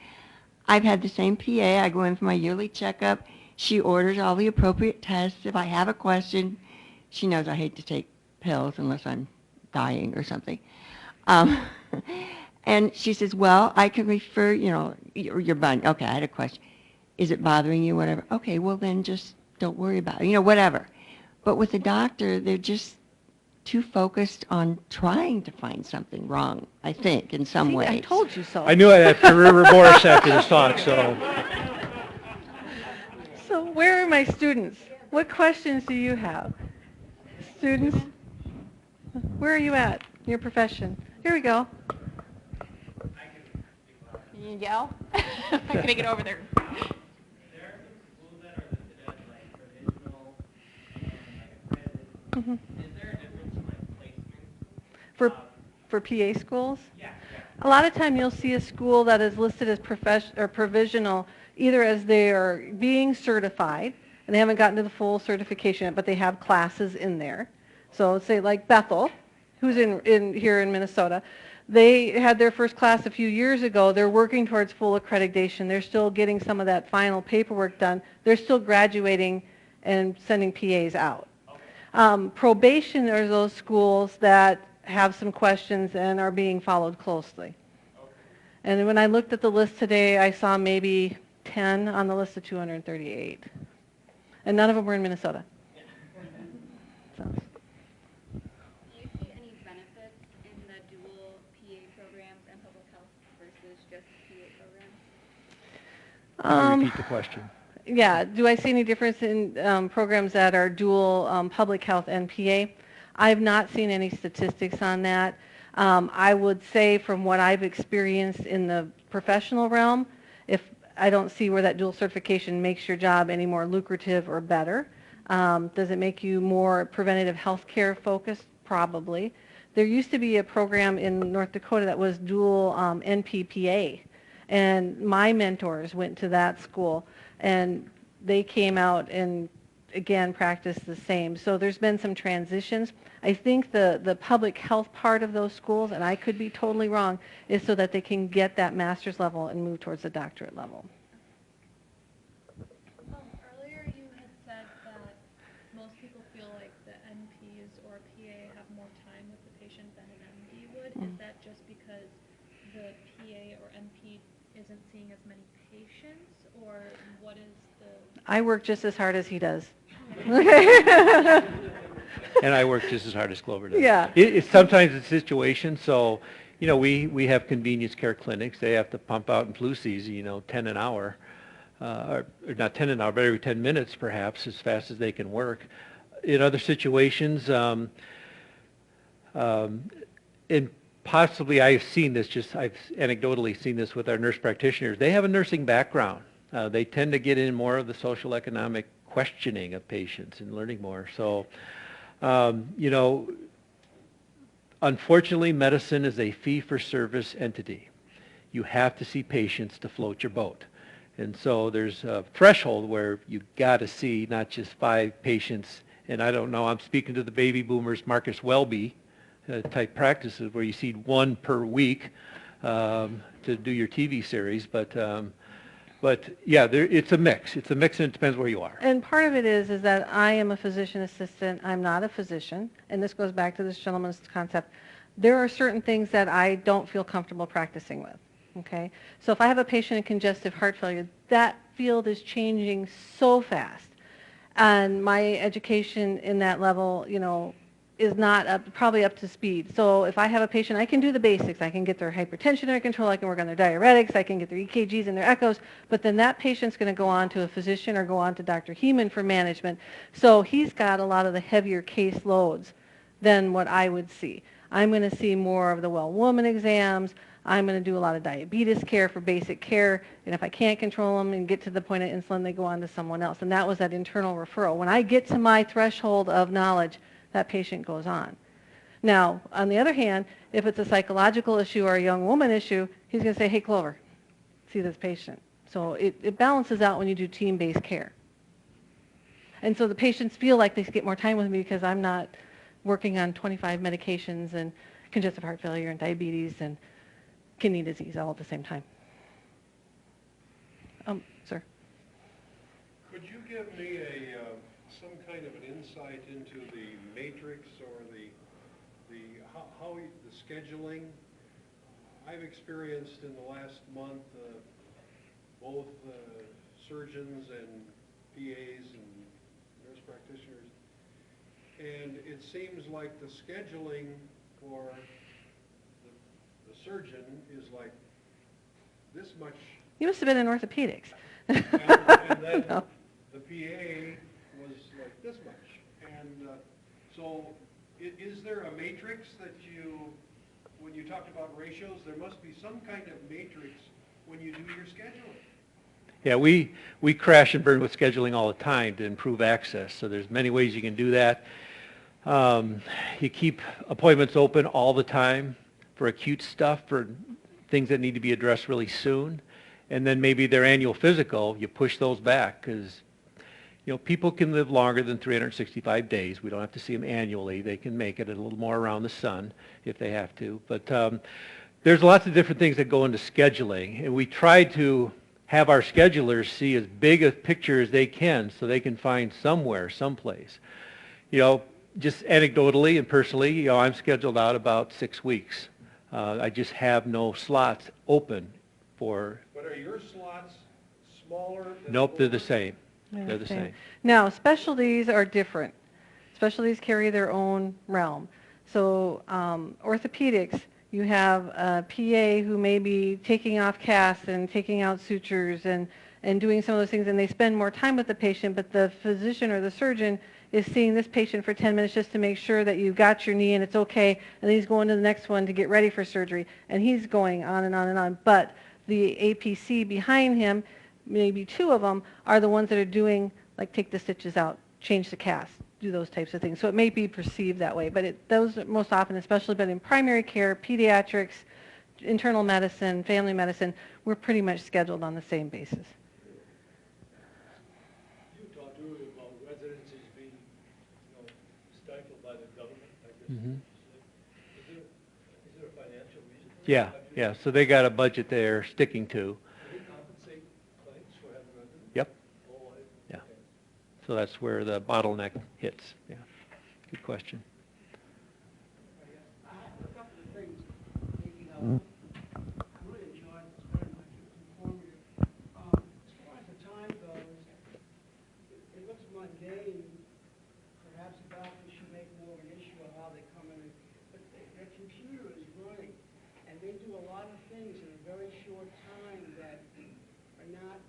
I've had the same PA. I go in for my yearly checkup. She orders all the appropriate tests. If I have a question, she knows I hate to take pills unless I'm dying or something. And she says, well, I can refer, you know, your bunion. Okay, I had a question. Is it bothering you, whatever? Okay, well then just don't worry about it, you know, whatever. But with the doctor, they're just too focused on trying to find something wrong, I think, in some ways. I told you so. I knew I had career remorse after this talk, so. So where are my students? What questions do you have? Students? Where are you at in your profession? Here we go. Can you yell? I'm not gonna get over there. There are some schools that are listed as like provisional and like accredited. Is there a difference in like placement? For PA schools? Yeah. A lot of time you'll see a school that is listed as provisional, either as they are being certified, and they haven't gotten to the full certification yet, but they have classes in there. So say like Bethel, who's in here in Minnesota, they had their first class a few years ago. They're working towards full accreditation. They're still getting some of that final paperwork done. They're still graduating and sending PAs out. Probation are those schools that have some questions and are being followed closely. And when I looked at the list today, I saw maybe 10 on the list of 238. And none of them were in Minnesota. So. Do you see any benefits in the dual PA programs and public health versus just PA programs? Can you repeat the question? Yeah, do I see any difference in programs that are dual public health and PA? I've not seen any statistics on that. I would say from what I've experienced in the professional realm, if I don't see where that dual certification makes your job any more lucrative or better. Does it make you more preventative health care focused? Probably. There used to be a program in North Dakota that was dual NPPA, and my mentors went to that school, and they came out and again, practice the same. So there's been some transitions. I think the public health part of those schools, and I could be totally wrong, is so that they can get that master's level and move towards the doctorate level. Earlier you had said that most people feel like the NPs or PA have more time with the patient than an MD would. Is that just because the PA or NP isn't seeing as many patients, or what is the... I work just as hard as he does. And I work just as hard as Clover does. Yeah. It's sometimes a situation, so, we have convenience care clinics. They have to pump out in flu season, 10 an hour, or not 10 an hour, but every 10 minutes perhaps, as fast as they can work. In other situations, and possibly I've seen this, I've anecdotally seen this with our nurse practitioners. They have a nursing background. They tend to get in more of the social economic questioning of patients and learning more. So, unfortunately, medicine is a fee-for-service entity. You have to see patients to float your boat. And so there's a threshold where you've got to see not just 5 patients, and I don't know, I'm speaking to the baby boomers, Marcus Welby type practices where you see 1 per week to do your TV series, but yeah, it's a mix. It's a mix, and it depends where you are. And part of it is that I am a physician assistant. I'm not a physician, and this goes back to this gentleman's concept. There are certain things that I don't feel comfortable practicing with. Okay, so if I have a patient in congestive heart failure, that field is changing so fast, and my education in that level, is not probably up to speed. So if I have a patient, I can do the basics. I can get their hypertension under control. I can work on their diuretics. I can get their EKGs and their echoes. But then that patient's going to go on to a physician or go on to Dr. Heeman for management. So he's got a lot of the heavier case loads than what I would see. I'm going to see more of the well woman exams. I'm going to do a lot of diabetes care for basic care, and if I can't control them and get to the point of insulin, they go on to someone else. And that was that internal referral. When I get to my threshold of knowledge, that patient goes on. Now, on the other hand, if it's a psychological issue or a young woman issue, he's going to say, hey, Clover, see this patient. So it balances out when you do team-based care. And so the patients feel like they get more time with me because I'm not working on 25 medications and congestive heart failure and diabetes and kidney disease all at the same time. Sir. Could you give me some kind of an insight into the matrix or the scheduling? I've experienced in the last month both surgeons and PAs and nurse practitioners, and it seems like the scheduling for the surgeon is like this much. You must have been in orthopedics. And then No. the PA was like this much. And so is there a matrix that when you talked about ratios, there must be some kind of matrix when you do your scheduling? Yeah, we crash and burn with scheduling all the time to improve access. So there's many ways you can do that. You keep appointments open all the time for acute stuff, for things that need to be addressed really soon. And then maybe their annual physical, you push those back because, people can live longer than 365 days. We don't have to see them annually. They can make it a little more around the sun if they have to. But there's lots of different things that go into scheduling. And we try to have our schedulers see as big a picture as they can so they can find somewhere, someplace. Just anecdotally and personally, I'm scheduled out about 6 weeks. I just have no slots open for... But are your slots smaller than... Nope, they're the same. They're the same. Now, specialties are different. Specialties carry their own realm. So orthopedics, you have a PA who may be taking off casts and taking out sutures and doing some of those things, and they spend more time with the patient, but the physician or the surgeon is seeing this patient for 10 minutes just to make sure that you've got your knee and it's okay, and then he's going to the next one to get ready for surgery, and he's going on and on and on. But the APC behind him, maybe 2 of them, are the ones that are doing, like, take the stitches out, change the cast, do those types of things. So it may be perceived that way, but those most often, especially but in primary care, pediatrics, internal medicine, family medicine, we're pretty much scheduled on the same basis. You talked story about residencies being, stifled by the government, I guess. Mhm. Is there a financial reason for Yeah, that? yeah, so they got a budget they're sticking to. Do they compensate clinics for having residents? Yep, Oh, yeah. okay. So that's where the bottleneck hits, yeah. Good question. I have a couple of things, maybe, I really enjoyed this very much, it was informative. As far as the time goes, it looks mundane. Perhaps the doctors should make more of an issue of how they come in, but their computer is running, and they do a lot of things in a very short time that are not,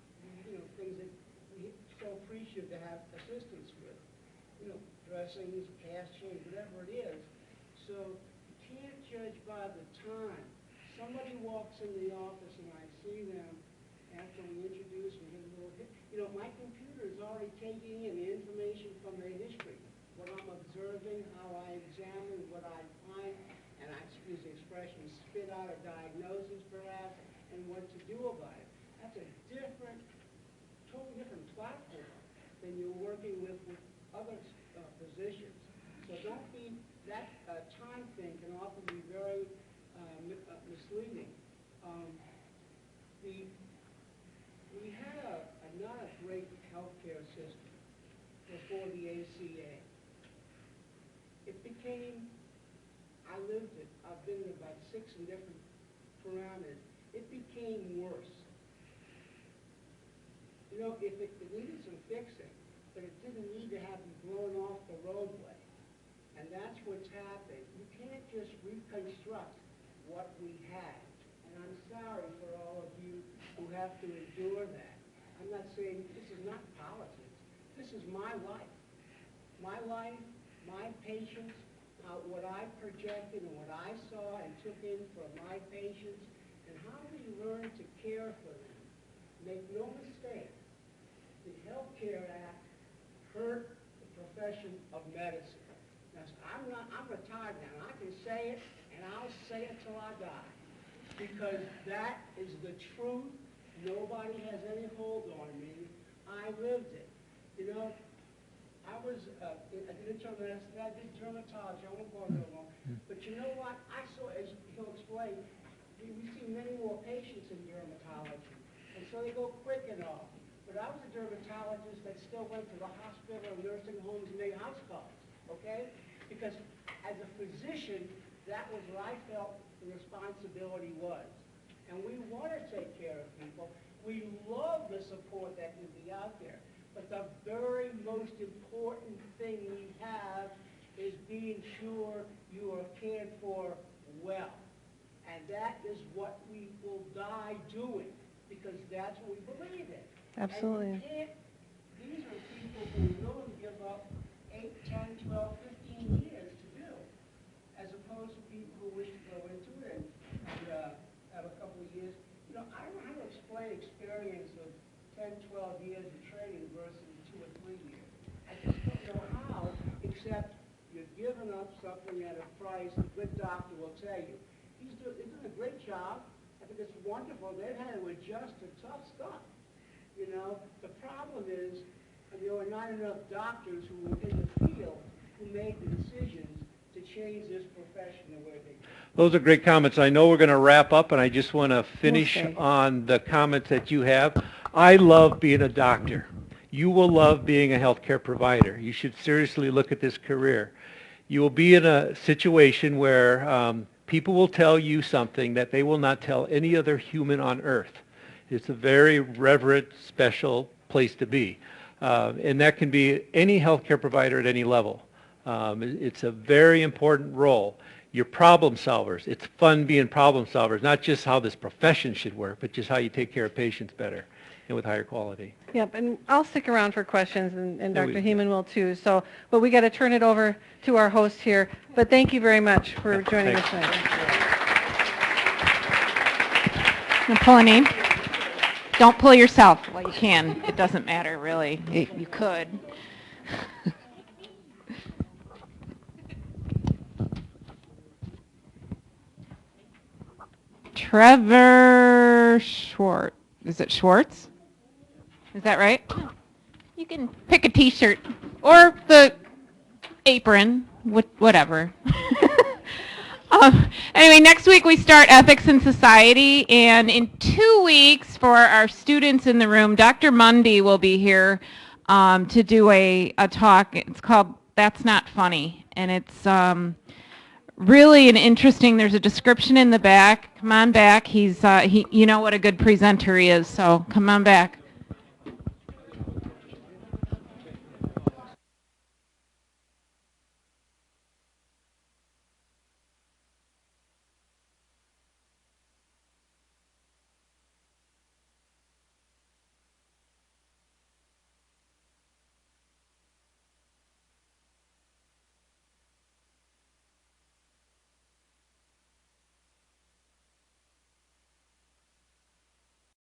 things that we so appreciative to have assistance with. Dressings, cash change, whatever it is. So you can't judge by the time. Somebody walks in the office and I see them after we introduce and get a little hit. My computer is already taking in the information from their history, what I'm observing, how I examine, what I find, and I, excuse the expression, spit out a diagnosis perhaps, and what to do about it. That's a totally different platform than you're working with other physicians. So don't be, that time thing can often be very misleading. We had not a great healthcare system before the ACA. It became, I lived it, I've been in about 6 different parameters. It became worse. If it needed some fixing, but it didn't need to have you blown off the roadway. And that's what's happened. You can't just reconstruct what we had. And I'm sorry for all of you who have to endure that. I'm not saying this is not politics. This is my life. My life, my patients, what I projected and what I saw and took in from my patients, and how we learn to care for them. Make no mistake, the Health Care Act hurt the profession of medicine. Now, I'm retired now, and I can say it, and I'll say it till I die, because that is the truth. Nobody has any hold on me. I lived it. I was I did dermatology. I won't go into it long. But you know what? I saw, as he'll explain, we see many more patients in dermatology, and so they go quick and all. But I was a dermatologist that still went to the hospital and nursing homes and made house calls, okay? Because as a physician, that was what I felt the responsibility was. And we want to take care of people. We love the support that can be out there. But the very most important thing we have is being sure you are cared for well. And that is what we will die doing, because that's what we believe in. Absolutely. And you can't, these are people who are willing to give up 8, 10, 12, 15 years to do, as opposed to people who wish to go into it and have a couple of years. I don't know how to explain experience of 10, 12 years of training versus 2 or 3 years. I just don't know how, except you're giving up something at a price the good doctor will tell you. He's doing a great job. I think it's wonderful. They've had to adjust to tough stuff. The problem is there were not enough doctors who were in the field who made the decisions to change this profession the way they did. Those are great comments. I know we're going to wrap up, and I just want to finish Okay. on the comments that you have. I love being a doctor. You will love being a healthcare provider. You should seriously look at this career. You will be in a situation where people will tell you something that they will not tell any other human on earth. It's a very reverent, special place to be. And that can be any healthcare provider at any level. It's a very important role. You're problem solvers. It's fun being problem solvers, not just how this profession should work, but just how you take care of patients better and with higher quality. Yep, and I'll stick around for questions, and Yeah, Dr. we- Heeman will too. So, but we got to turn it over to our host here. But thank you very much for joining us thanks. tonight. Now pull a name. Don't pull yourself. Well, you can. It doesn't matter, really. You could. Trevor Schwartz. Is it Schwartz? Is that right? You can pick a T-shirt or the apron, whatever. Anyway, next week we start Ethics in Society, and in 2 weeks for our students in the room, Dr. Mundy will be here to do a talk. It's called That's Not Funny, and it's really an interesting, there's a description in the back. Come on back. You know what a good presenter he is, so come on back.